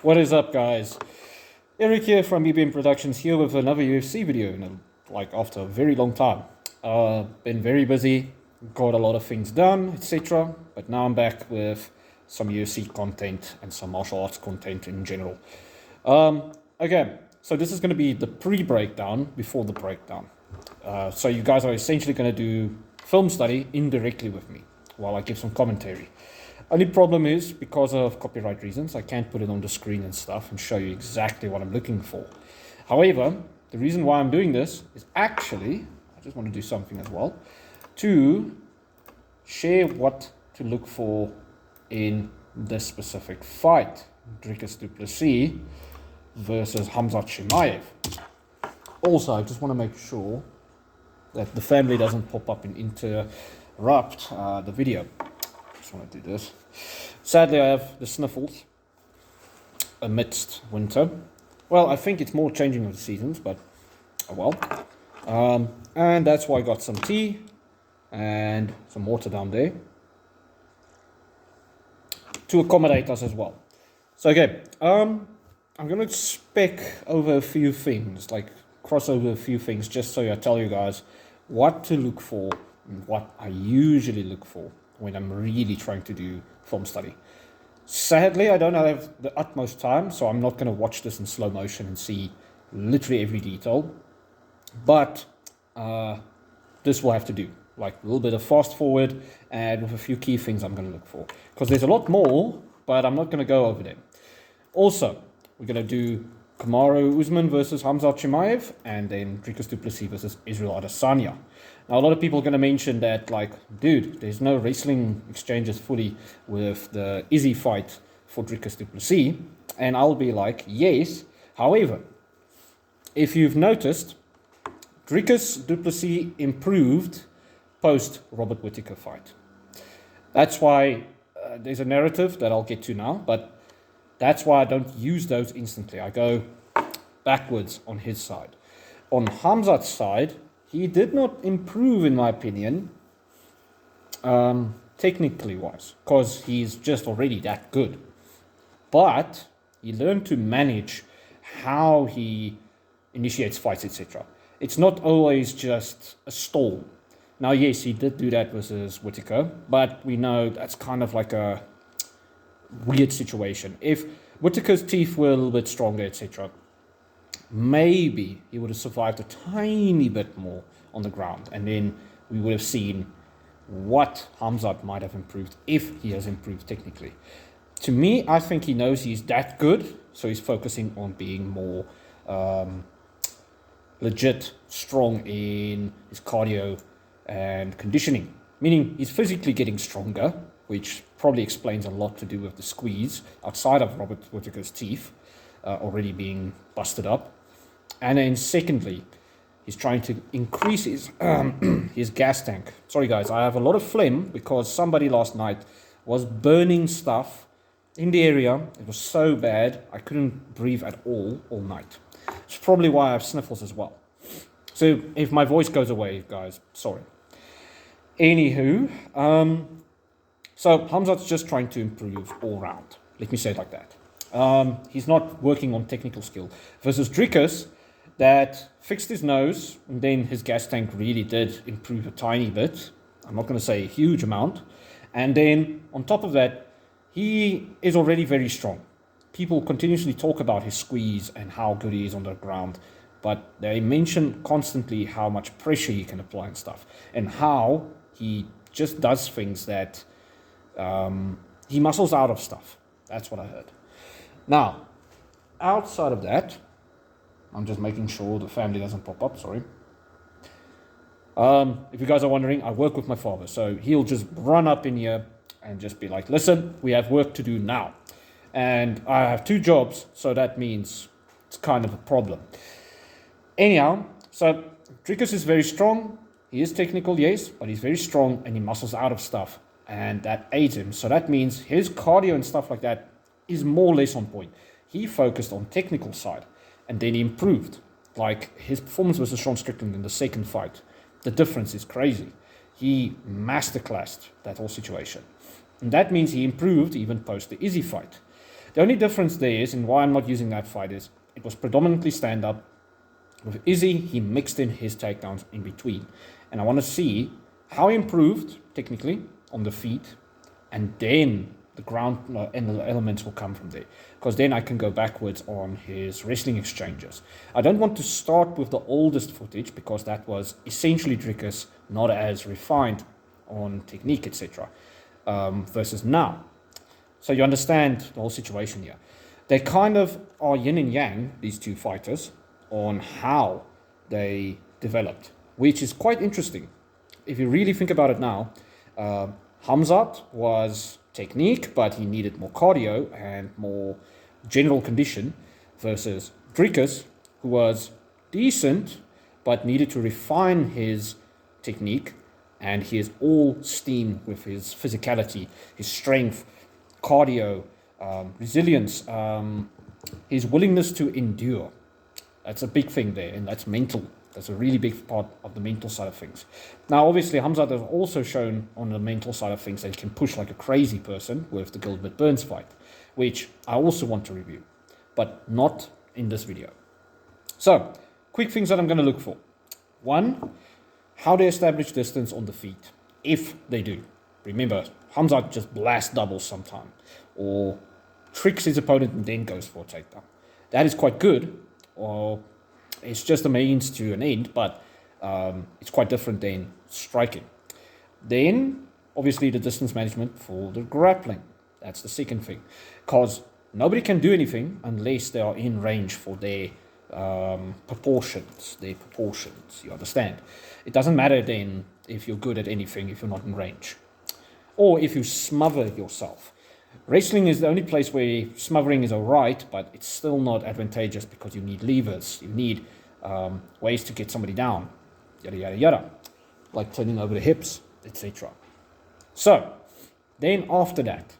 What is up, guys? Eric here from EBM Productions, here with another UFC video, after a very long time. Been very busy, got a lot of things done, etc. But now I'm back with some UFC content and some martial arts content in general. Okay, so this is going to be the pre-breakdown before the breakdown. So you guys are essentially going to do film study indirectly with me while I give some commentary. Only problem is, because of copyright reasons, I can't put it on the screen and stuff and show you exactly what I'm looking for. However, the reason why I'm doing this is actually, I just want to do something as well, to share what to look for in this specific fight. Dricus du Plessis versus Khamzat Chimaev. Also, I just want to make sure that the family doesn't pop up and interrupt the video. Just want to do this. Sadly, I have the sniffles amidst winter. Well, I think it's more changing of the seasons, but oh well. And that's why I got some tea and some water down there to accommodate us as well. So okay, I'm gonna spec over a few things, like cross over a few things, just so I tell you guys what to look for and what I usually look for when I'm really trying to do film study. Sadly, I don't have the utmost time, so I'm not going to watch this in slow motion and see literally every detail. But this will have to do, like a little bit of fast forward and with a few key things I'm going to look for. Because there's a lot more, but I'm not going to go over them. Also, we're going to do Kamaru Usman versus Khamzat Chimaev, and then Dricus du Plessis versus Israel Adesanya. Now, a lot of people are going to mention that, like, dude, there's no wrestling exchanges fully with the Izzy fight for Dricus du Plessis. And I'll be like, yes. However, if you've noticed, Dricus du Plessis improved post Robert Whittaker fight. That's why there's a narrative that I'll get to now, but that's why I don't use those instantly. I go backwards on his side. On Khamzat's side, he did not improve, in my opinion, technically wise, because he's just already that good. But he learned to manage how he initiates fights, etc. It's not always just a stall. Now, yes, he did do that versus Whittaker, but we know that's kind of like a weird situation. If Whittaker's teeth were a little bit stronger, etc., maybe he would have survived a tiny bit more on the ground, and then we would have seen what Khamzat might have improved if he has improved technically. To me, I think he knows he's that good, so he's focusing on being more legit, strong in his cardio and conditioning, meaning he's physically getting stronger, which probably explains a lot to do with the squeeze outside of Robert Whittaker's teeth already being busted up. And then secondly, he's trying to increase his his gas tank. Sorry guys, I have a lot of phlegm because somebody last night was burning stuff in the area. It was so bad I couldn't breathe at all night. It's probably why I have sniffles as well. So if my voice goes away, guys, sorry. Anywho, so Khamzat's just trying to improve all round. Let me say it like that. He's not working on technical skill. Versus Dricus, that fixed his nose, and then his gas tank really did improve a tiny bit. I'm not going to say a huge amount. And then on top of that, he is already very strong. People continuously talk about his squeeze and how good he is on the ground, but they mention constantly how much pressure he can apply and stuff, and how he just does things that he muscles out of stuff. That's what I heard. Now, outside of that, I'm just making sure the family doesn't pop up, sorry. If you guys are wondering, I work with my father, so he'll just run up in here and just be like, listen, we have work to do now. And I have 2 jobs, so that means it's kind of a problem. Anyhow, so Dricus is very strong. He is technical, yes, but he's very strong and he muscles out of stuff. And that aids him. So that means his cardio and stuff like that is more or less on point. He focused on technical side, and then he improved. Like his performance versus Sean Strickland in the second fight, the difference is crazy. He masterclassed that whole situation. And that means he improved even post the Izzy fight. The only difference there is, and why I'm not using that fight, is it was predominantly stand-up. With Izzy, he mixed in his takedowns in between. And I want to see how he improved, technically, on the feet, and then the ground and the elements will come from there. Because then I can go backwards on his wrestling exchanges. I don't want to start with the oldest footage, because that was essentially Dricus, not as refined on technique, etc., versus now. So you understand the whole situation here. They kind of are yin and yang, these two fighters, on how they developed, which is quite interesting. If you really think about it now, Khamzat was technique, but he needed more cardio and more general condition, versus Dricus, who was decent, but needed to refine his technique, and he is all steam with his physicality, his strength, cardio, resilience, his willingness to endure. That's a big thing there, and that's mental. That's a really big part of the mental side of things. Now, obviously, Khamzat has also shown on the mental side of things that he can push like a crazy person with the Gilbert Burns fight, which I also want to review, but not in this video. So, quick things that I'm going to look for. One, how they establish distance on the feet, if they do. Remember, Khamzat just blasts doubles sometime, or tricks his opponent and then goes for a takedown. That is quite good, or it's just a means to an end, but it's quite different than striking. Then, obviously, the distance management for the grappling. That's the second thing. Because nobody can do anything unless they are in range for their proportions. You understand? It doesn't matter then if you're good at anything if you're not in range. Or if you smother yourself. Wrestling is the only place where smothering is alright, but it's still not advantageous because you need levers. You need ways to get somebody down. Yada, yada, yada. Like turning over the hips, etc. So, then after that,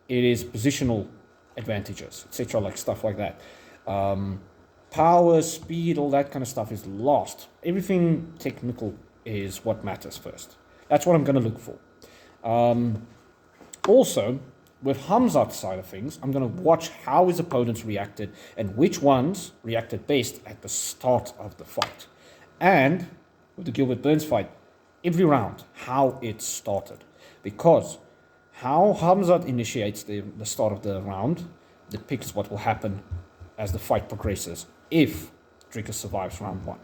it is positional advantages, etc., like stuff like that. Power, speed, all that kind of stuff is lost. Everything technical is what matters first. That's what I'm going to look for. Also, with Khamzat's side of things, I'm going to watch how his opponents reacted and which ones reacted best at the start of the fight. And with the Gilbert Burns fight, every round, how it started. Because how Khamzat initiates the start of the round depicts what will happen as the fight progresses if Dricus survives round one.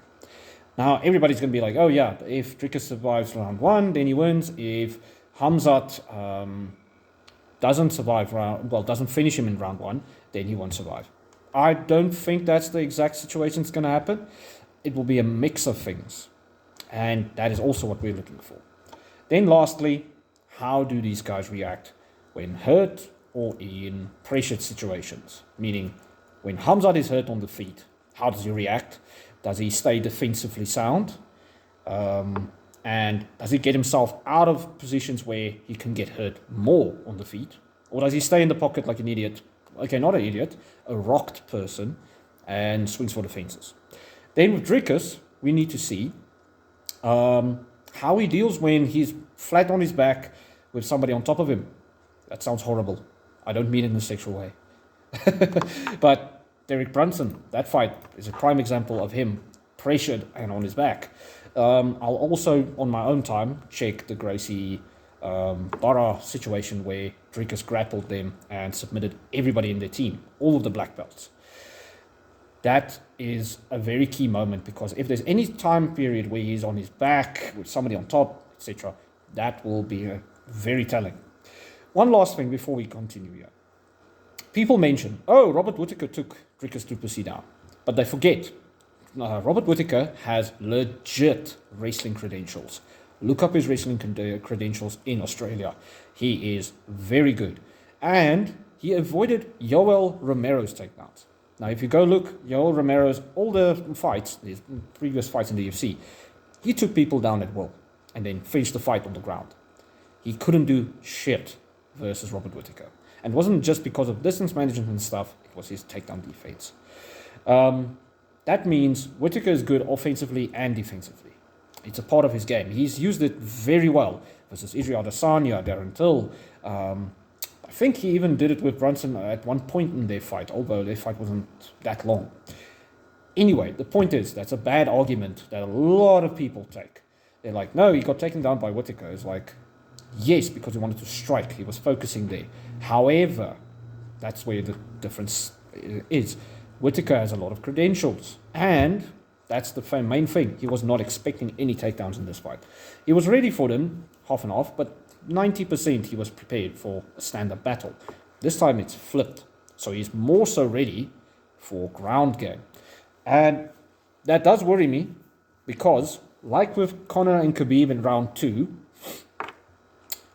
Now, everybody's going to be like, oh yeah, if Dricus survives round one, then he wins. If Khamzat doesn't finish him in round one, then he won't survive. I don't think that's the exact situation that's going to happen. It will be a mix of things. And that is also what we're looking for. Then lastly, how do these guys react when hurt or in pressured situations? Meaning, when Khamzat is hurt on the feet, how does he react? Does he stay defensively sound? And does he get himself out of positions where he can get hurt more on the feet? Or does he stay in the pocket like an idiot? Okay, not an idiot, a rocked person, and swings for the fences. Then with Dricus, we need to see how he deals when he's flat on his back with somebody on top of him. That sounds horrible. I don't mean it in a sexual way. But Derek Brunson, that fight is a prime example of him pressured and on his back. I'll also, on my own time, check the Gracie Barra situation where Dricus grappled them and submitted everybody in their team, all of the black belts. That is a very key moment, because if there's any time period where he's on his back with somebody on top, etc., that will be very telling. One last thing before we continue here. People mention, oh, Robert Whittaker took Dricus du Plessis down, but they forget Robert Whittaker has legit wrestling credentials. Look up his wrestling credentials in Australia. He is very good. And he avoided Yoel Romero's takedowns. Now, if you go look, Yoel Romero's older fights, his previous fights in the UFC, he took people down at will and then finished the fight on the ground. He couldn't do shit versus Robert Whittaker. And it wasn't just because of distance management and stuff, it was his takedown defense. That means Whittaker is good offensively and defensively. It's a part of his game. He's used it very well versus Israel Adesanya, Darren Till. I think he even did it with Brunson at one point in their fight, although their fight wasn't that long. Anyway, the point is, that's a bad argument that a lot of people take. They're like, no, he got taken down by Whittaker. It's like, yes, because he wanted to strike. He was focusing there. However, that's where the difference is. Whittaker has a lot of credentials, and that's the main thing. He was not expecting any takedowns in this fight. He was ready for them, half and half, but 90% he was prepared for a stand-up battle. This time it's flipped. So he's more so ready for ground game. And that does worry me because, like with Conor and Khabib in round 2,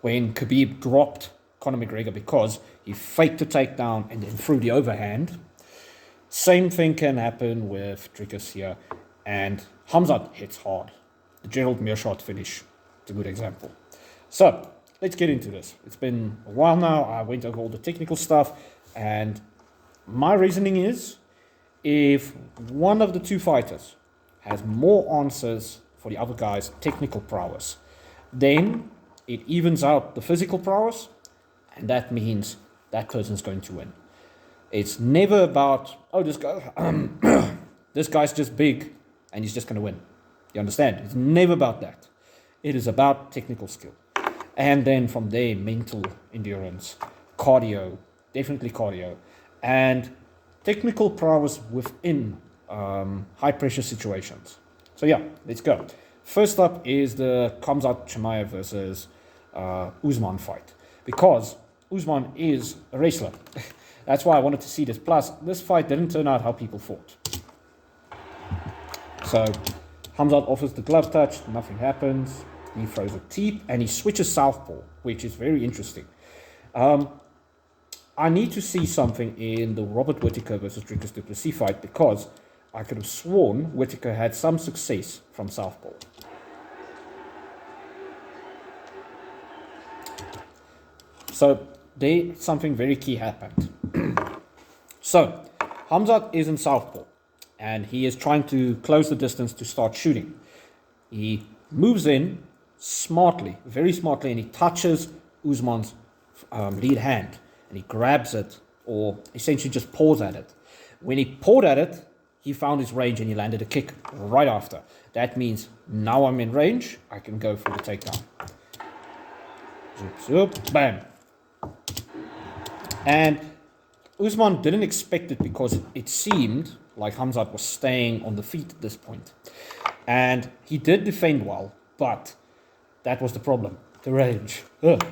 when Khabib dropped Conor McGregor because he faked a takedown and then threw the overhand, same thing can happen with Dricus here. And Khamzat hits hard. The Gerald Meerschaert finish is a good example. So, let's get into this. It's been a while now. I went over all the technical stuff. And my reasoning is, if one of the two fighters has more answers for the other guy's technical prowess, then it evens out the physical prowess, and that means that person's going to win. It's never about, oh, this guy's just big and he's just going to win. You understand? It's never about that. It is about technical skill. And then from there, mental endurance, cardio, definitely cardio, and technical prowess within high-pressure situations. So yeah, let's go. First up is the Khamzat Chimaev versus Usman fight. Because Usman is a wrestler. That's why I wanted to see this. Plus, this fight didn't turn out how people thought. So, Khamzat offers the glove touch, nothing happens. He throws a teep and he switches southpaw, which is very interesting. I need to see something in the Robert Whittaker versus Dricus du Plessis fight because I could have sworn Whittaker had some success from southpaw. So there, something very key happened. So Khamzat is in southpaw and he is trying to close the distance to start shooting. He moves in smartly, very smartly, and he touches Usman's lead hand. And he grabs it, or essentially just paws at it. When he pawed at it, he found his range and he landed a kick right after. That means now I'm in range, I can go for the takedown. Zoop, zoop, bam. And Usman didn't expect it because it seemed like Khamzat was staying on the feet at this point. And he did defend well, but that was the problem, the range. Ugh.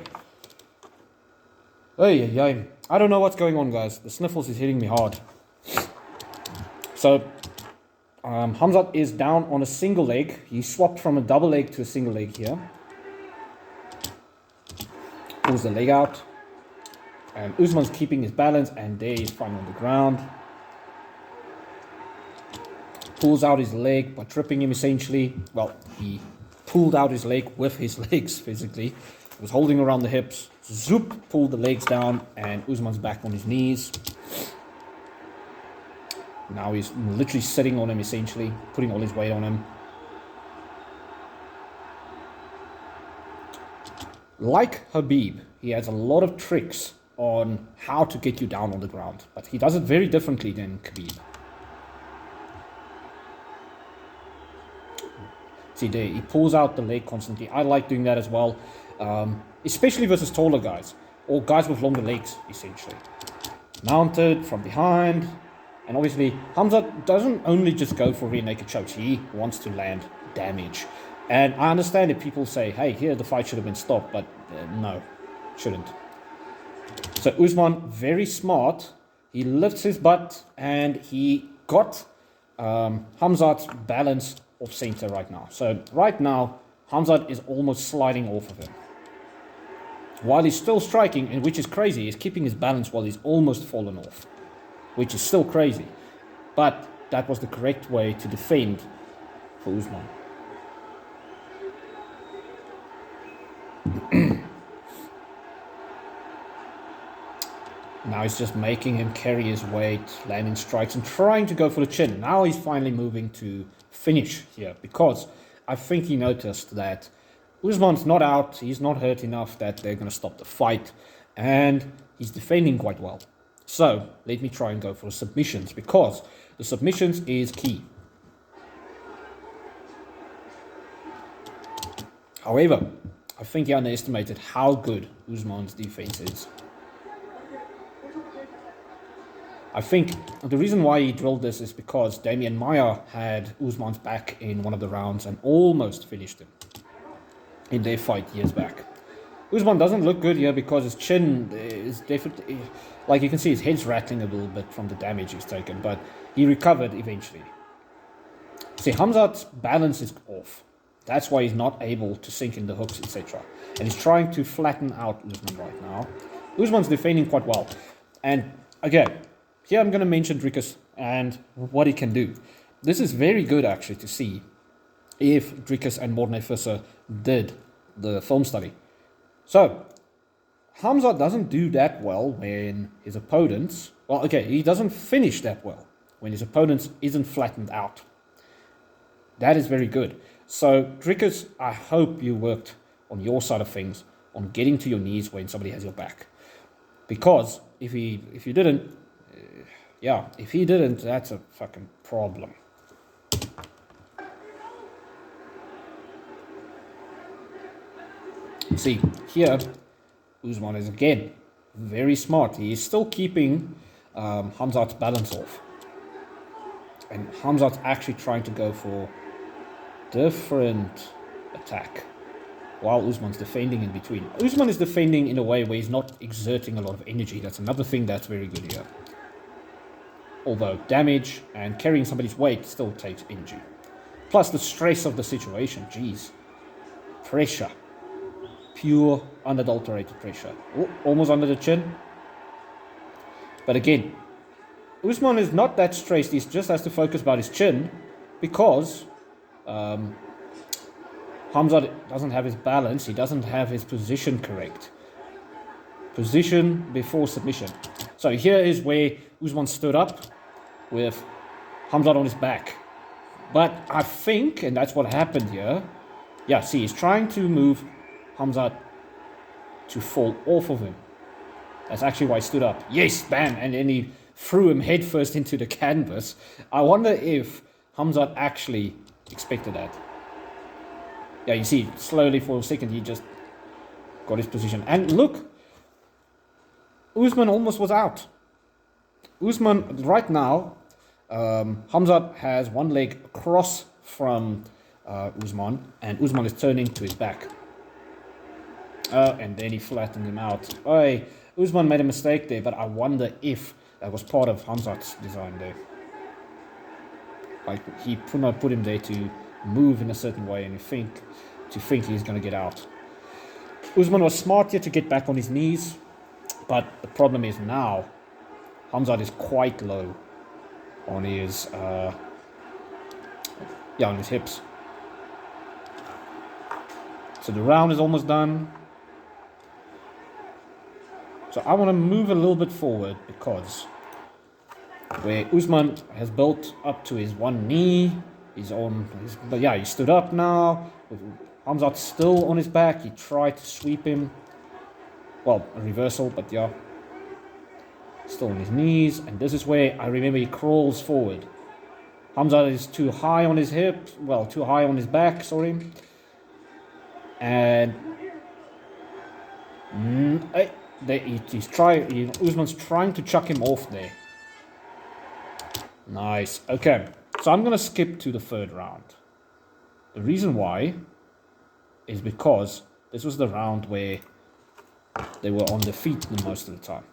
Hey, I don't know what's going on, guys. The sniffles is hitting me hard. So, Khamzat is down on a single leg. He swapped from a double leg to a single leg here. Pulls the leg out. And Usman's keeping his balance, and there he's fine on the ground. Pulls out his leg by tripping him, essentially. Well, he pulled out his leg with his legs, physically. He was holding around the hips. Zoop, pulled the legs down, and Usman's back on his knees. Now he's literally sitting on him, essentially, putting all his weight on him. Like Khabib, he has a lot of tricks on how to get you down on the ground, but he does it very differently than Khabib. See there, he pulls out the leg constantly. I like doing that as well. Especially versus taller guys, or guys with longer legs, essentially. Mounted from behind, and obviously, Khamzat doesn't only just go for rear naked chokes, he wants to land damage. And I understand if people say, hey, here the fight should have been stopped, but no, shouldn't. So Usman, very smart, he lifts his butt, and he got Khamzat's balance off center right now. So right now, Khamzat is almost sliding off of him. While he's still striking, and which is crazy, he's keeping his balance while he's almost fallen off, which is still crazy. But that was the correct way to defend for Usman. Now he's just making him carry his weight, landing strikes, and trying to go for the chin. Now he's finally moving to finish here, because I think he noticed that Usman's not out, he's not hurt enough that they're going to stop the fight. And he's defending quite well. So let me try and go for submissions, because the submissions is key. However, I think he underestimated how good Usman's defense is. I think the reason why he drilled this is because Damian Maia had Usman's back in one of the rounds and almost finished him in their fight years back. Usman doesn't look good here because his chin is definitely, like you can see, his head's rattling a little bit from the damage he's taken, but he recovered eventually. See, Khamzat's balance is off. That's why he's not able to sink in the hooks, etc. And he's trying to flatten out Usman right now. Usman's defending quite well. And again, here I'm going to mention Dricus and what he can do. This is very good actually to see if Dricus and Morne Visser did the film study. So, Khamzat doesn't do that well when his opponents, well, okay, he doesn't finish that well when his opponents isn't flattened out. That is very good. So, Dricus, I hope you worked on your side of things, on getting to your knees when somebody has your back. Because if you didn't, if he didn't, that's a fucking problem. See, here, Usman is again very smart. He is still keeping Khamzat's balance off. And Khamzat's actually trying to go for different attack while Usman's defending in between. Usman is defending in a way where he's not exerting a lot of energy. That's another thing that's very good here. Although damage and carrying somebody's weight still takes energy. Plus the stress of the situation. Jeez. Pressure. Pure, unadulterated pressure. Oh, almost under the chin. But again, Usman is not that stressed. He just has to focus about his chin because Khamzat doesn't have his balance. He doesn't have his position correct. Position before submission. So here is where Usman stood up with Khamzat on his back. But I think, and that's what happened here. Yeah, see, he's trying to move Khamzat to fall off of him. That's actually why he stood up. Yes, bam, and then he threw him headfirst into the canvas. I wonder if Khamzat actually expected that. Yeah, you see, slowly for a second he just got his position. And look, Usman almost was out. Usman, right now, Khamzat has one leg across from Usman, and Usman is turning to his back. And then he flattened him out. Usman made a mistake there, but I wonder if that was part of Khamzat's design there. Like, he put him there to move in a certain way and to think he's going to get out. Usman was smart here to get back on his knees, but the problem is now Khamzat is quite low on his on his hips. So the round is almost done. So I want to move a little bit forward because where Usman has built up to his one knee, he stood up now. Khamzat's still on his back. He tried to sweep him. Well, a reversal, but yeah. Still on his knees. And this is where I remember he crawls forward. Khamzat is too high on his hips. Well, too high on his back, sorry. And Usman's trying to chuck him off there. Nice. Okay. So I'm going to skip to the third round. The reason why is because this was the round where they were on their feet the most of the time.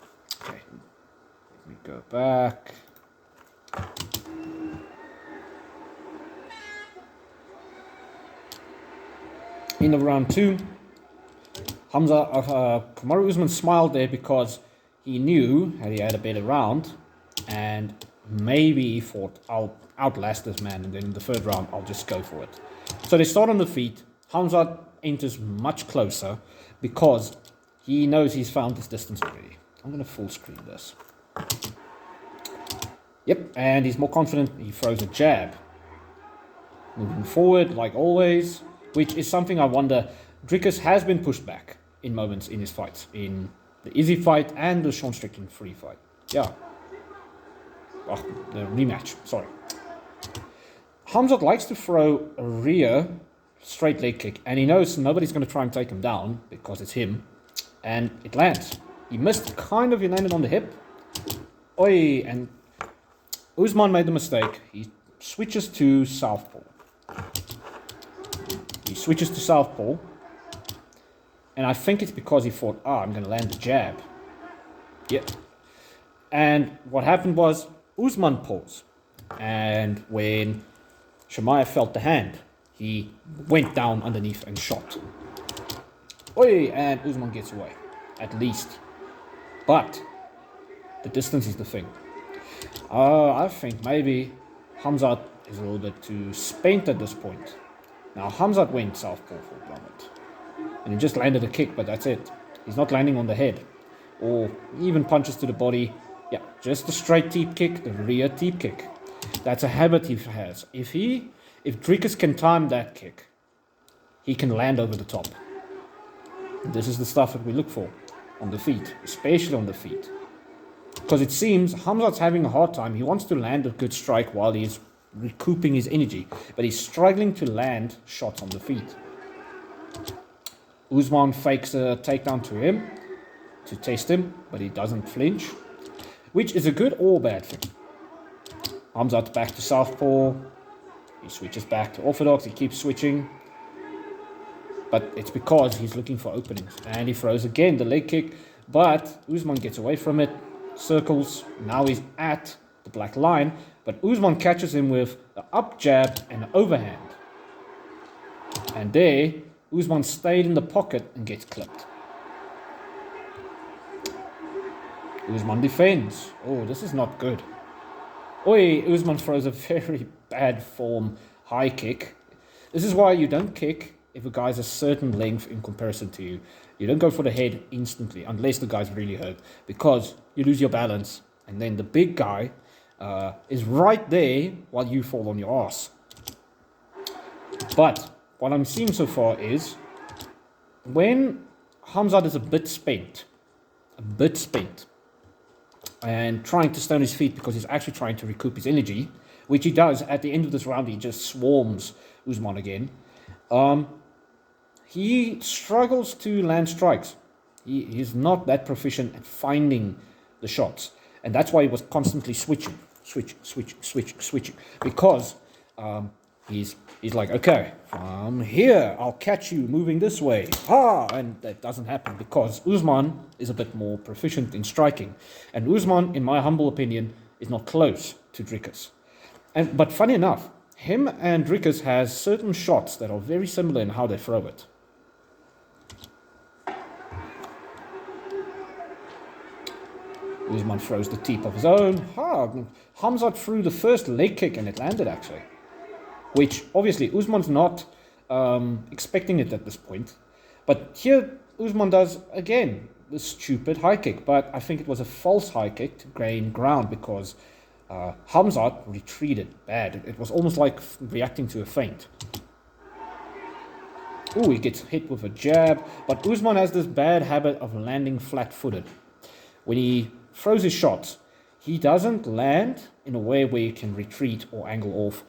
Okay. Let me go back. In the round two, Kamaru Usman smiled there because he knew that he had a better round, and maybe he thought, I'll outlast this man, and then in the third round, I'll just go for it. So they start on the feet. Khamzat enters much closer because he knows he's found his distance already. I'm going to full screen this. Yep, and he's more confident. He throws a jab. Moving forward, like always, which is something I wonder. Dricus has been pushed back in moments in his fights, in The Izzy fight and the Sean Strickland free fight. Yeah. Oh, the rematch, sorry. Khamzat likes to throw a rear straight leg kick, and he knows nobody's going to try and take him down because it's him, and it lands. He missed kind of, he landed on the hip. Oi, and Usman made the mistake. He switches to southpaw. And I think it's because he thought, I'm going to land the jab. Yep. And what happened was Usman paused. And when Chimaev felt the hand, he went down underneath and shot. Oi, and Usman gets away, at least. But the distance is the thing. I think maybe Khamzat is a little bit too spent at this point. Now, Khamzat went southpaw for a moment. And he just landed a kick, but that's it. He's not landing on the head. Or even punches to the body. Yeah, just a straight teep kick, the rear teep kick. That's a habit he has. If Dricus can time that kick, he can land over the top. This is the stuff that we look for on the feet, especially on the feet. Because it seems Khamzat's having a hard time. He wants to land a good strike while he's recouping his energy, but he's struggling to land shots on the feet. Usman fakes a takedown to him to test him, but he doesn't flinch, which is a good or bad thing. Khamzat back to southpaw. He switches back to orthodox. He keeps switching, but it's because he's looking for openings. And he throws again the leg kick, but Usman gets away from it, circles. Now he's at the black line, but Usman catches him with the up jab and an overhand. And there, Usman stayed in the pocket and gets clipped. Usman defends. Oh, this is not good. Oi, Usman throws a very bad form high kick. This is why you don't kick if a guy's a certain length in comparison to you. You don't go for the head instantly unless the guy's really hurt, because you lose your balance and then the big guy is right there while you fall on your ass. But what I'm seeing so far is when Khamzat is a bit spent, and trying to stay on his feet because he's actually trying to recoup his energy, which he does at the end of this round. He just swarms Usman again. He struggles to land strikes. He's not that proficient at finding the shots, and that's why he was constantly switching, because he's like, okay, from here I'll catch you moving this way, and that doesn't happen because Usman is a bit more proficient in striking, and Usman, in my humble opinion, is not close to Dricus. But funny enough, him and Dricus has certain shots that are very similar in how they throw it. Usman throws the teep of his own. Khamzat threw the first leg kick and it landed actually, which obviously Usman's not expecting it at this point. But here Usman does again the stupid high kick, but I think it was a false high kick to gain ground because Khamzat retreated bad. It was almost like reacting to a feint. Ooh, he gets hit with a jab, but Usman has this bad habit of landing flat-footed. When he throws his shots, he doesn't land in a way where you can retreat or angle off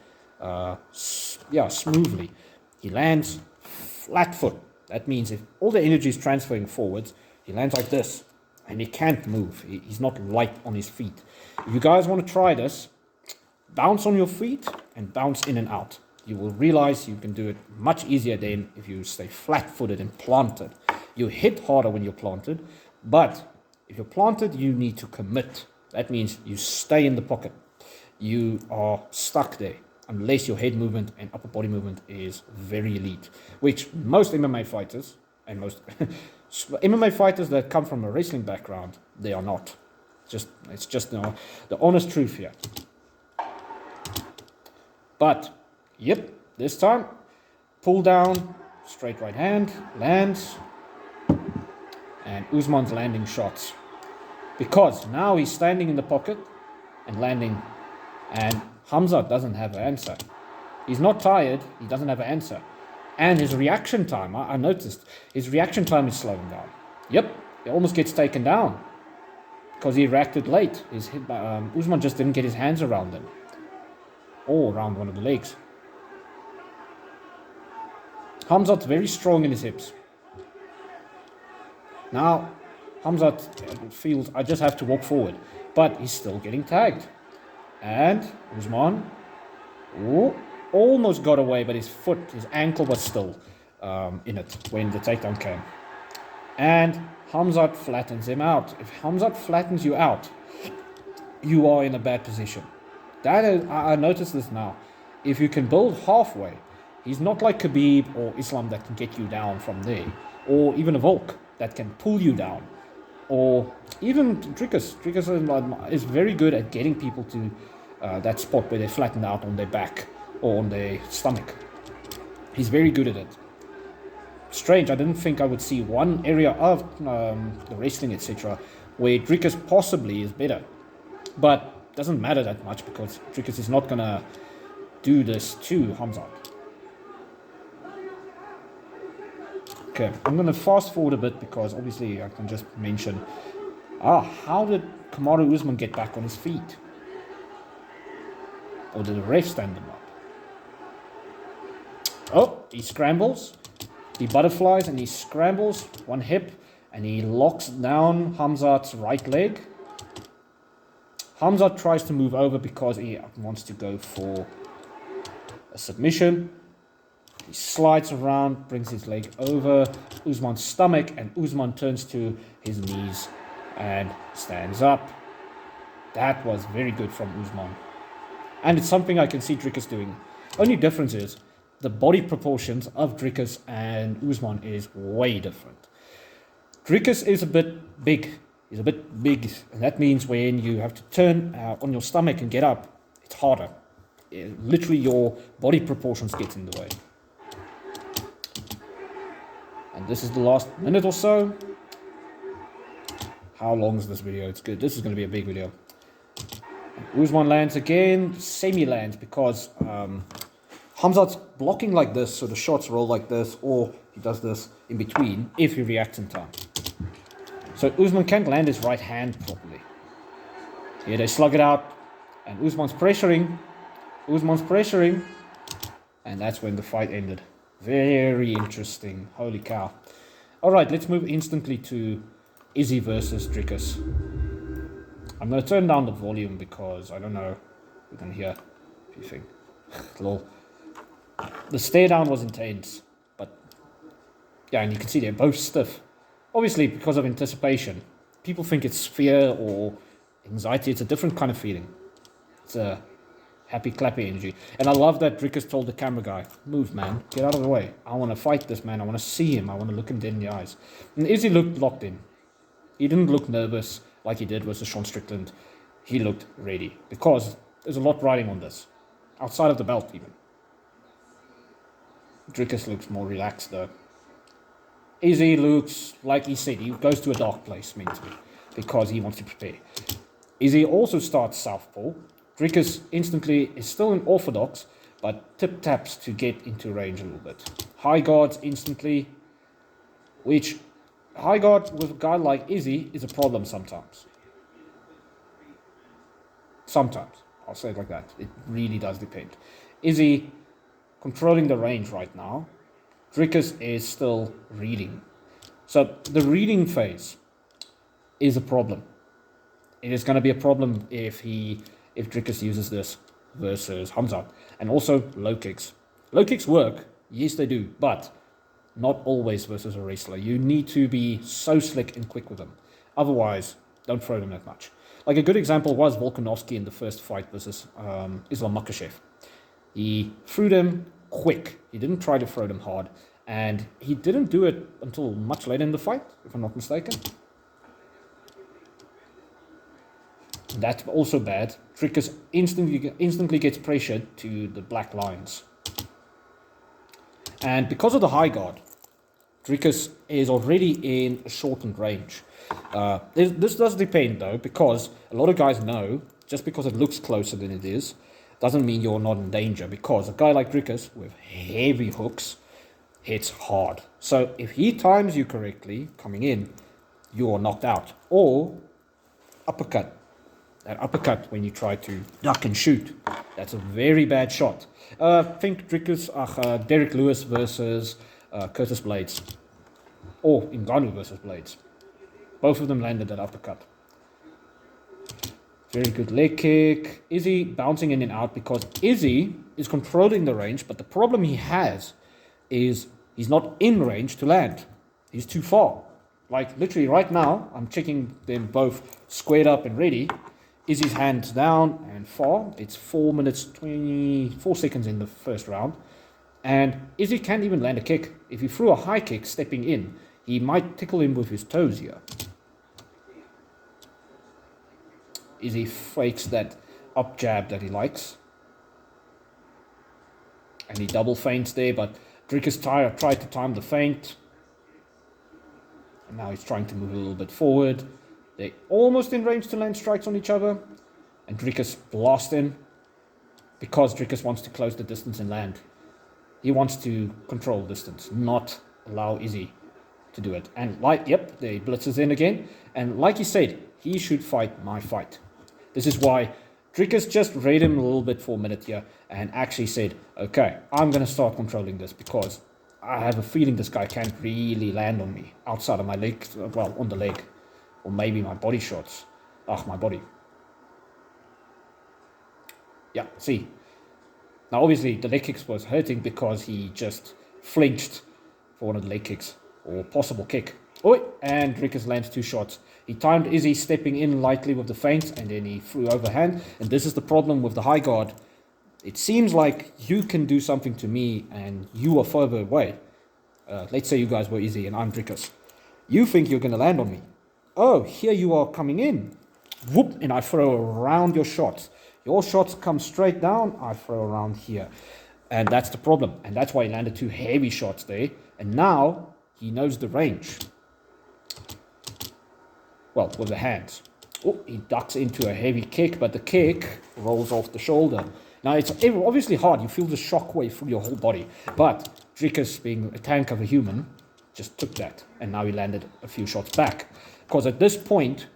smoothly. He lands flat foot. That means if all the energy is transferring forwards, he lands like this, and he can't move. He's not light on his feet. If you guys want to try this, bounce on your feet and bounce in and out. You will realize you can do it much easier than if you stay flat-footed and planted. You hit harder when you're planted, but if you're planted, you need to commit. That means you stay in the pocket. You are stuck there unless your head movement and upper body movement is very elite, which most MMA fighters and most MMA fighters that come from a wrestling background, they are not. It's just the honest truth here. But, yep, this time, pull down, straight right hand, lands, and Usman's landing shots. Because now he's standing in the pocket and landing, and Khamzat doesn't have an answer. He's not tired, he doesn't have an answer. And his reaction time, I noticed, his reaction time is slowing down. Yep, He almost gets taken down because he reacted late. Usman just didn't get his hands around him or around one of the legs. Khamzat's very strong in his hips. Now, Khamzat feels, I just have to walk forward. But he's still getting tagged. And Usman almost got away, but his ankle was still in it when the takedown came. And Khamzat flattens him out. If Khamzat flattens you out, you are in a bad position. I notice this now. If you can build halfway, he's not like Khabib or Islam that can get you down from there, or even a Volk that can pull you down, or even Dricus. Dricus is very good at getting people to that spot where they flatten out on their back or on their stomach. He's very good at it. Strange, I didn't think I would see one area of the wrestling, etc., where Dricus possibly is better. But doesn't matter that much because Dricus is not going to do this to Khamzat. Okay, I'm going to fast forward a bit because obviously I can just mention, how did Kamaru Usman get back on his feet? Or did the ref stand him up? Oh, he scrambles. He butterflies and he scrambles one hip and he locks down Khamzat's right leg. Khamzat tries to move over because he wants to go for a submission. He slides around, brings his leg over Usman's stomach, and Usman turns to his knees and stands up. That was very good from Usman. And it's something I can see Dricus doing. Only difference is the body proportions of Dricus and Usman is way different. Dricus is a bit big. He's a bit big, and that means when you have to turn on your stomach and get up, it's harder. Literally, your body proportions get in the way. And this is the last minute or so. How long is this video? It's good. This is going to be a big video. Usman lands again, semi-lands, because Khamzat's blocking like this, so the shots roll like this, or he does this in between if he reacts in time. So Usman can't land his right hand properly. Here they slug it out, and Usman's pressuring, and that's when the fight ended. Very interesting. Holy cow. Alright, let's move instantly to Izzy versus Dricus. I'm going to turn down the volume because I don't know if you can hear anything. Lol. The stare down was intense, but yeah, and you can see they're both stiff. Obviously, because of anticipation. People think it's fear or anxiety. It's a different kind of feeling. It's a happy, clappy energy. And I love that Dricus told the camera guy, move, man. Get out of the way. I want to fight this man. I want to see him. I want to look him dead in the eyes. And Izzy looked locked in. He didn't look nervous like he did versus Sean Strickland. He looked ready. Because there's a lot riding on this. Outside of the belt, even. Dricus looks more relaxed, though. Izzy looks, like he said, he goes to a dark place mentally because he wants to prepare. Izzy also starts southpaw. Dricus instantly is still in orthodox, but tip-taps to get into range a little bit. High guards instantly, which high guard with a guy like Izzy is a problem sometimes. Sometimes. I'll say it like that. It really does depend. Izzy controlling the range right now. Dricus is still reading. So the reading phase is a problem. It is going to be a problem if Dricus uses this versus Khamzat. And also low kicks. Low kicks work, yes they do, but not always versus a wrestler. You need to be so slick and quick with them. Otherwise, don't throw them that much. Like a good example was Volkanovski in the first fight versus Islam Makhachev. He threw them quick. He didn't try to throw them hard. And he didn't do it until much later in the fight, if I'm not mistaken. That's also bad. Dricus instantly gets pressured to the black lines. And because of the high guard, Dricus is already in a shortened range. This does depend, though, because a lot of guys know, just because it looks closer than it is, doesn't mean you're not in danger, because a guy like Dricus with heavy hooks hits hard. So if he times you correctly coming in, you are knocked out. Or uppercut. That uppercut when you try to duck and shoot. That's a very bad shot. Think Dricus, Derek Lewis versus Curtis Blades. Or Ngannou versus Blades. Both of them landed that uppercut. Very good leg kick. Izzy bouncing in and out because Izzy is controlling the range, but the problem he has is he's not in range to land. He's too far. Like literally right now, I'm checking them both squared up and ready. Izzy's hands down and far. It's 4 minutes 24 seconds in the first round. And Izzy can't even land a kick. If he threw a high kick stepping in, he might tickle him with his toes here. Izzy fakes that up jab that he likes. And he double feints there, but Dricus tried to time the feint. And now he's trying to move a little bit forward. They're almost in range to land strikes on each other. And Dricus blasts in because Dricus wants to close the distance and land. He wants to control distance, not allow Izzy to do it. And yep, the blitzes in again. And like he said, he should fight my fight. This is why Dricus just read him a little bit for a minute here and actually said, okay, I'm going to start controlling this because I have a feeling this guy can't really land on me outside of my leg, well, on the leg, or maybe my body shots. My body. Yeah, see. Now, obviously, the leg kicks was hurting because he just flinched for one of the leg kicks or possible kick. Oh, and Dricus lands 2 shots. He timed Izzy stepping in lightly with the feint, and then he threw overhand. And this is the problem with the high guard. It seems like you can do something to me, and you are further away. Let's say you guys were Izzy, and I'm Dricus. You think you're going to land on me. Oh, here you are coming in. Whoop, and I throw around your shots. Your shots come straight down, I throw around here. And that's the problem. And that's why he landed 2 heavy shots there. And now he knows the range. Well, with the hands. Oh, he ducks into a heavy kick, but the kick rolls off the shoulder. Now, it's obviously hard. You feel the shockwave through your whole body. But Dricus, being a tank of a human, just took that. And now he landed a few shots back. Because at this point,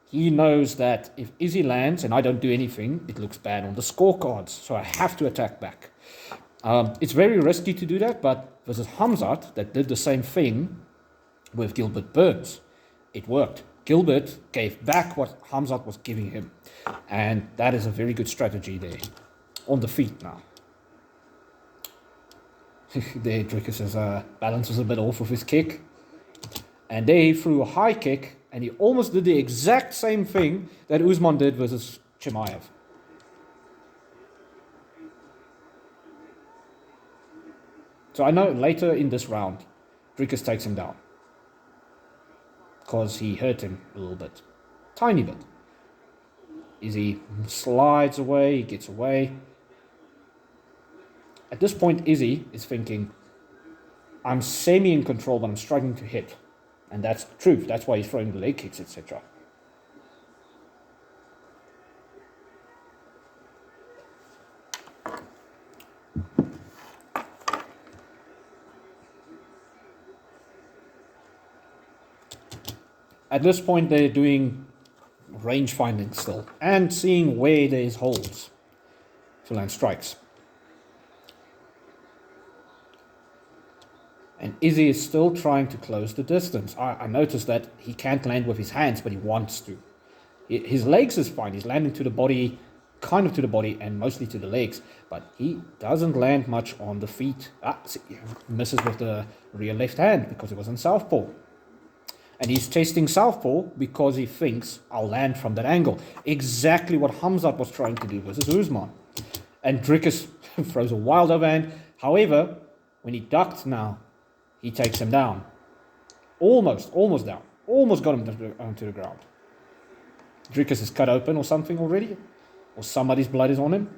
he knows that if Izzy lands and I don't do anything, it looks bad on the scorecards. So I have to attack back. It's very risky to do that, but versus Khamzat, that did the same thing with Gilbert Burns, it worked. Gilbert gave back what Khamzat was giving him. And that is a very good strategy there. On the feet now. There, Dricus' balance was a bit off with his kick. And there he threw a high kick, and he almost did the exact same thing that Usman did versus Chimaev. So I know later in this round, Dricus takes him down. Because he hurt him a little bit. Tiny bit. Izzy slides away, he gets away. At this point, Izzy is thinking, I'm semi in control, but I'm struggling to hit. And that's the truth. That's why he's throwing the leg kicks, etc. At this point, they're doing range finding still and seeing where there's holes to land strikes. And Izzy is still trying to close the distance. I noticed that he can't land with his hands, but he wants to. His legs is fine. He's landing to the body, kind of to the body, and mostly to the legs. But he doesn't land much on the feet. See, he misses with the rear left hand because it was in southpaw. And he's testing southpaw because he thinks I'll land from that angle. Exactly what Khamzat was trying to do versus Usman. And Dricus throws a wild overhand. However, when he ducked now, he takes him down. Almost down. Almost got him onto the ground. Dricus is cut open or something already. Or somebody's blood is on him.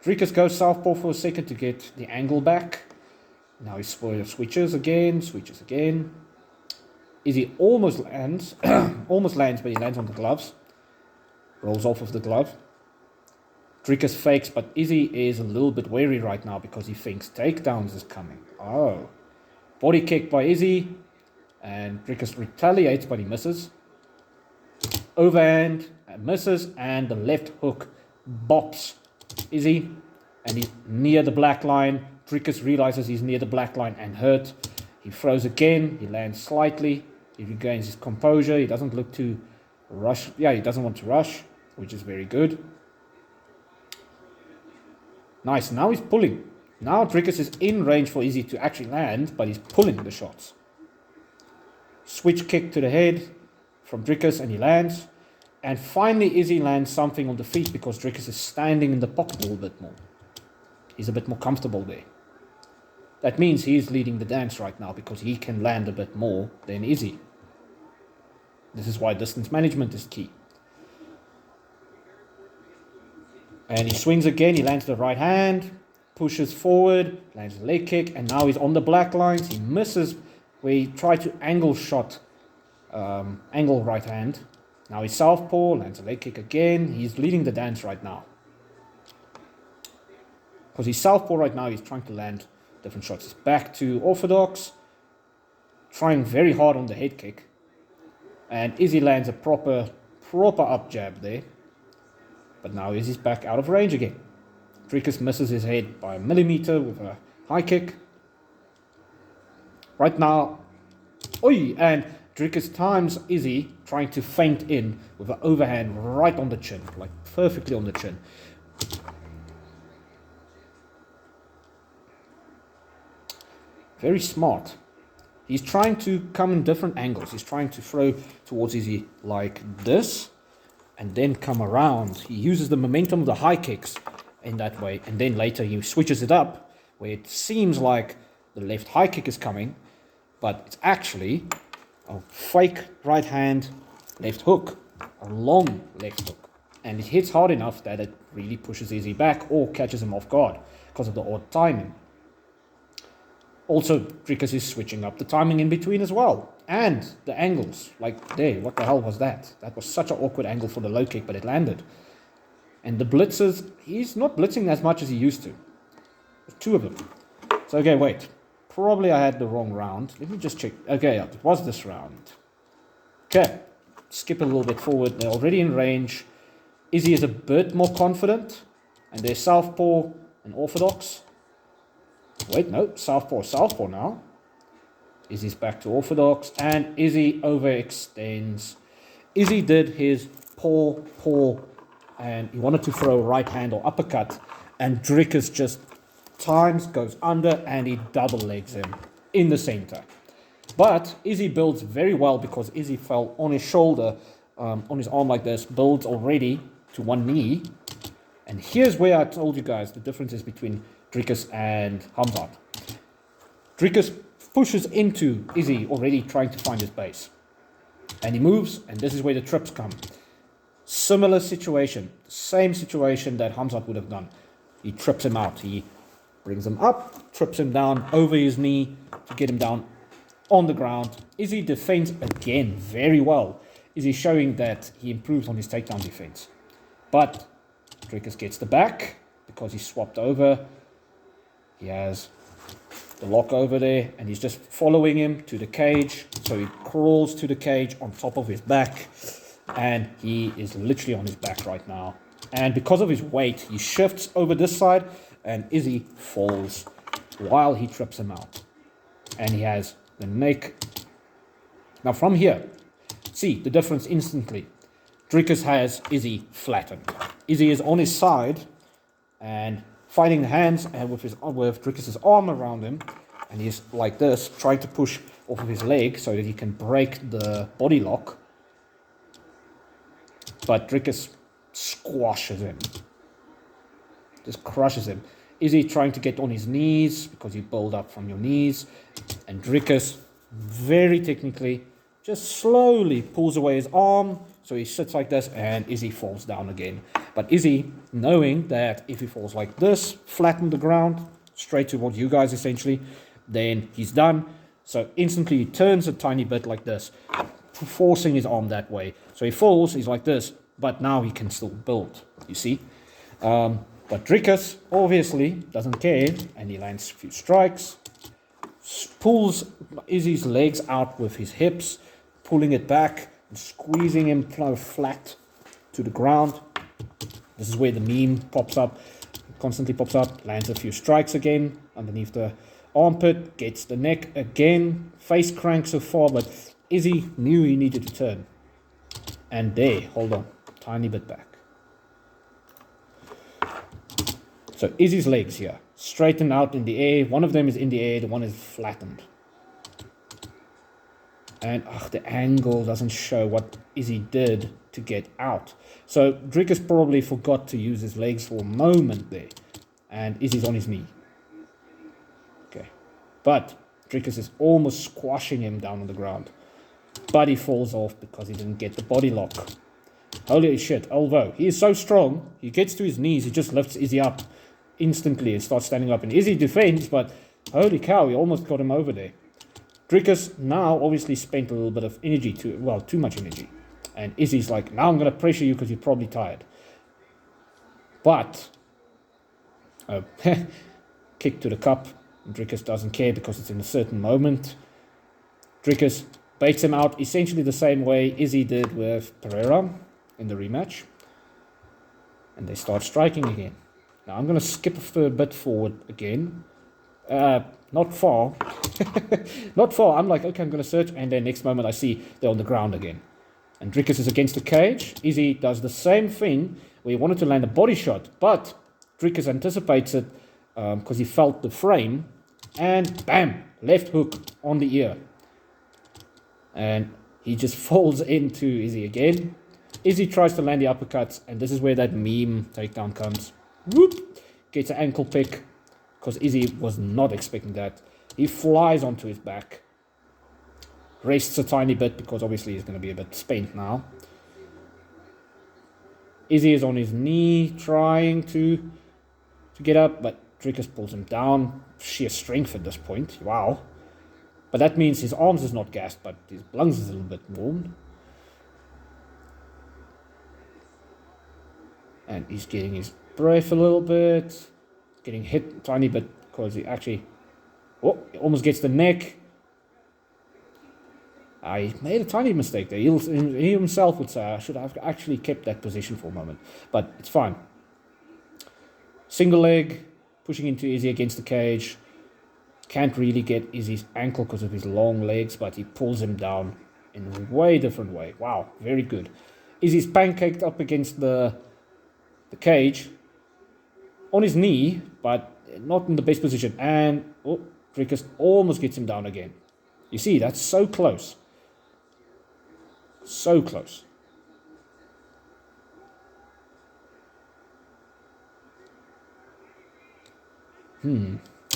Dricus goes southpaw for a second to get the angle back. Now he switches again. Izzy almost lands, but he lands on the gloves. Rolls off of the glove. Dricus fakes, but Izzy is a little bit wary right now because he thinks takedowns is coming. Oh. Body kick by Izzy. And Dricus retaliates, but he misses. overhand, misses, and the left hook bops Izzy, and he's near the black line. Dricus realizes he's near the black line and hurt. He throws again, he lands slightly, he regains his composure, he doesn't look to rush. Yeah, he doesn't want to rush, which is very good. Nice, now he's pulling. Now Dricus is in range for Izzy to actually land, but he's pulling the shots. Switch kick to the head from Dricus and he lands. And finally Izzy lands something on the feet because Dricus is standing in the pocket a little bit more. He's a bit more comfortable there. That means he's leading the dance right now because he can land a bit more than Izzy. This is why distance management is key. And he swings again, he lands the right hand, pushes forward, lands a leg kick, and now he's on the black lines. He misses where he tried to angle shot, angle right hand. Now he's southpaw, lands a leg kick again. He's leading the dance right now. Because he's southpaw right now, he's trying to land different shots. He's back to orthodox, trying very hard on the head kick. And Izzy lands a proper up jab there. But now Izzy's back out of range again. Dricus misses his head by a millimeter with a high kick. Right now, and Dricus times Izzy trying to feint in with an overhand right on the chin, like perfectly on the chin. Very smart. He's trying to come in different angles. He's trying to throw towards Izzy like this and then come around. He uses the momentum of the high kicks in that way, and then later he switches it up where it seems like the left high kick is coming, but it's actually a fake right hand left hook, a long left hook, and it hits hard enough that it really pushes Izzy back or catches him off guard because of the odd timing. Also, Dricus is switching up the timing in between as well. And the angles, like there, what the hell was that? That was such an awkward angle for the low kick, but it landed. And the blitzes, he's not blitzing as much as he used to. There's two of them. So, okay, wait. Probably I had the wrong round. Let me just check. Okay, it was this round. Okay, skip a little bit forward. They're already in range. Izzy is a bit more confident. And they're southpaw and orthodox. Wait, no, southpaw now. Izzy's back to orthodox, and Izzy overextends. Izzy did his paw, and he wanted to throw a right hand or uppercut, and Dricus just goes under, and he double legs him in the center. But Izzy builds very well because Izzy fell on his shoulder, on his arm like this, builds already to one knee. And here's where I told you guys the differences between Dricus and Khamzat. Dricus pushes into Izzy already trying to find his base. And he moves, and this is where the trips come. Similar situation, same situation that Khamzat would have done. He trips him out. He brings him up, trips him down over his knee to get him down on the ground. Izzy defends again very well. Izzy showing that he improves on his takedown defense. But Dricus gets the back because he swapped over. He has the lock over there, and he's just following him to the cage. So he crawls to the cage on top of his back, and he is literally on his back right now. And because of his weight, he shifts over this side, and Izzy falls while he trips him out. And he has the neck. Now from here, see the difference instantly. Dricus has Izzy flattened. Izzy is on his side and fighting the hands and with Dricus' arm around him, and he's like this, trying to push off of his leg so that he can break the body lock. But Dricus squashes him. Just crushes him. Izzy trying to get on his knees because you build up from your knees, and Dricus very technically just slowly pulls away his arm, so he sits like this, and Izzy falls down again. But Izzy, knowing that if he falls like this, flat on the ground, straight towards you guys essentially, then he's done. So instantly he turns a tiny bit like this, forcing his arm that way. So he falls, he's like this, but now he can still build, you see. But Dricus obviously doesn't care, and he lands a few strikes, pulls Izzy's legs out with his hips, pulling it back, and squeezing him flat to the ground. This is where the meme pops up, constantly pops up, lands a few strikes again underneath the armpit, gets the neck again, face crank so far, but Izzy knew he needed to turn. And there, hold on, tiny bit back. So Izzy's legs here, straighten out in the air. One of them is in the air, the one is flattened. And the angle doesn't show what Izzy did to get out. So Dricus probably forgot to use his legs for a moment there. And Izzy's on his knee. Okay. But Dricus is almost squashing him down on the ground. But he falls off because he didn't get the body lock. Holy shit, although he is so strong, he gets to his knees, he just lifts Izzy up instantly and starts standing up. And Izzy defends, but holy cow, he almost got him over there. Dricus now obviously spent a little bit of energy, too much energy. And Izzy's like, now I'm going to pressure you because you're probably tired. But, kick to the cup. Dricus doesn't care because it's in a certain moment. Dricus baits him out essentially the same way Izzy did with Pereira in the rematch. And they start striking again. Now I'm going to skip a bit forward again. Not far. Not far. I'm like, okay, I'm going to search. And then next moment I see they're on the ground again. And Dricus is against the cage. Izzy does the same thing where he wanted to land a body shot. But Dricus anticipates it because he felt the frame. And bam, left hook on the ear. And he just falls into Izzy again. Izzy tries to land the uppercuts. And this is where that meme takedown comes. Whoop! Gets an ankle pick. Because Izzy was not expecting that. He flies onto his back. Rests a tiny bit because obviously he's going to be a bit spent now. Izzy is on his knee trying to get up, but Dricus pulls him down. Sheer strength at this point. Wow. But that means his arms is not gassed, but his lungs is a little bit warmed. And he's getting his breath a little bit. Getting hit a tiny bit because he actually he almost gets the neck. I made a tiny mistake there. He himself would say I should have actually kept that position for a moment, but it's fine. Single leg, pushing into Izzy against the cage. Can't really get Izzy's ankle because of his long legs, but he pulls him down in a way different way. Wow, very good. Izzy's pancaked up against the cage. On his knee, but not in the best position. And, Dricus almost gets him down again. You see, that's so close. So close.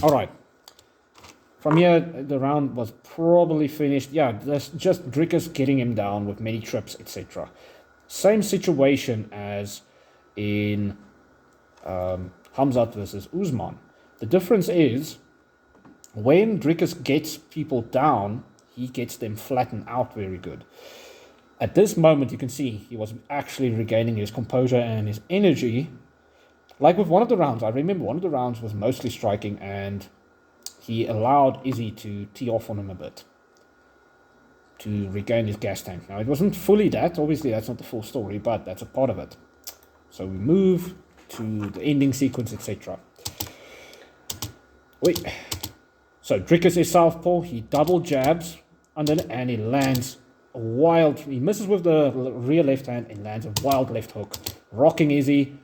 Alright. From here, the round was probably finished. Yeah, that's just Dricus getting him down with many trips, etc. Same situation as in Khamzat versus Usman. The difference is when Dricus gets people down, he gets them flattened out very good. At this moment, you can see he was actually regaining his composure and his energy. Like with one of the rounds, I remember one of the rounds was mostly striking and he allowed Izzy to tee off on him a bit to regain his gas tank. Now, it wasn't fully that. Obviously, that's not the full story, but that's a part of it. So we move to the ending sequence, etc. Wait. So Dricus is southpaw. He double jabs under and he lands a wild. He misses with the rear left hand and lands a wild left hook, rocking Izzy.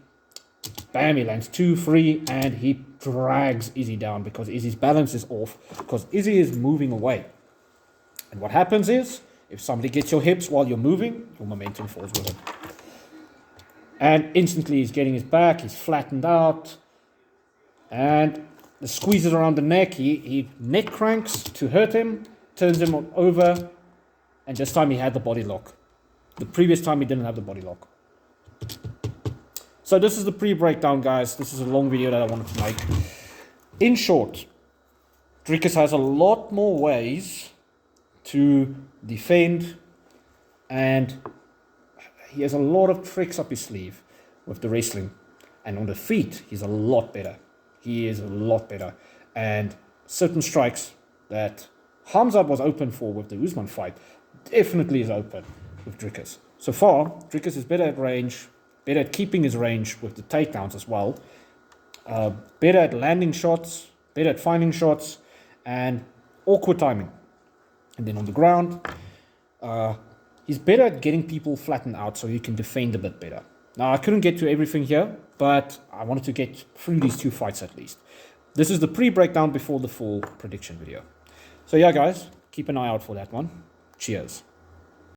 Bam! He lands 2-3 and he drags Izzy down because Izzy's balance is off because Izzy is moving away. And what happens is, if somebody gets your hips while you're moving, your momentum falls with it. And instantly he's getting his back, he's flattened out. And the squeezes around the neck, he neck cranks to hurt him, turns him over, and this time he had the body lock. The previous time he didn't have the body lock. So this is the pre-breakdown, guys. This is a long video that I wanted to make. In short, Dricus has a lot more ways to defend, and he has a lot of tricks up his sleeve with the wrestling. And on the feet, he's a lot better. He is a lot better. And certain strikes that Khamzat was open for with the Usman fight definitely is open. with Dricus. So far, Dricus is better at range, better at keeping his range with the takedowns as well, better at landing shots, better at finding shots, and awkward timing. And then on the ground, he's better at getting people flattened out so he can defend a bit better. Now, I couldn't get to everything here, but I wanted to get through these 2 fights at least. This is the pre-breakdown before the full prediction video. So yeah, guys, keep an eye out for that one. Cheers.